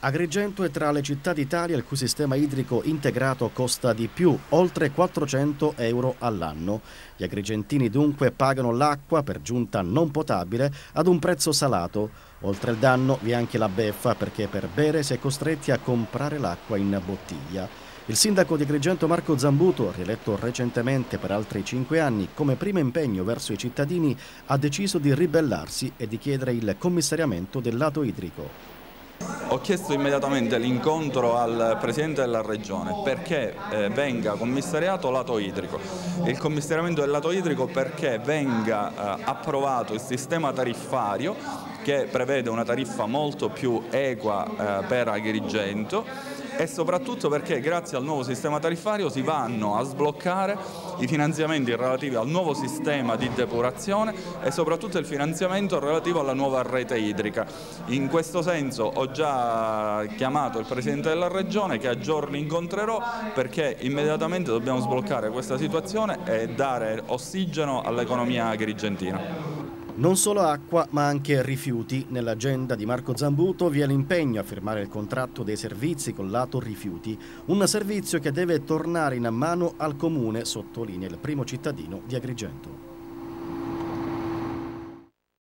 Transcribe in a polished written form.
Agrigento è tra le città d'Italia il cui sistema idrico integrato costa di più, oltre 400 euro all'anno. Gli agrigentini dunque pagano l'acqua, per giunta non potabile, ad un prezzo salato. Oltre al danno vi è anche la beffa, perché per bere si è costretti a comprare l'acqua in bottiglia. Il sindaco di Agrigento Marco Zambuto, rieletto recentemente per altri 5 anni, come primo impegno verso i cittadini, ha deciso di ribellarsi e di chiedere il commissariamento del lato idrico. Ho chiesto immediatamente l'incontro al Presidente della Regione perché venga commissariato lato idrico. Il commissariamento del lato idrico perché venga approvato il sistema tariffario che prevede una tariffa molto più equa per Agrigento e soprattutto perché grazie al nuovo sistema tariffario si vanno a sbloccare i finanziamenti relativi al nuovo sistema di depurazione e soprattutto il finanziamento relativo alla nuova rete idrica. In questo senso ho già chiamato il Presidente della Regione che a giorni incontrerò perché immediatamente dobbiamo sbloccare questa situazione e dare ossigeno all'economia agrigentina. Non solo acqua, ma anche rifiuti. Nell'agenda di Marco Zambuto vi è l'impegno a firmare il contratto dei servizi col lato rifiuti, un servizio che deve tornare in mano al comune, sottolinea il primo cittadino di Agrigento.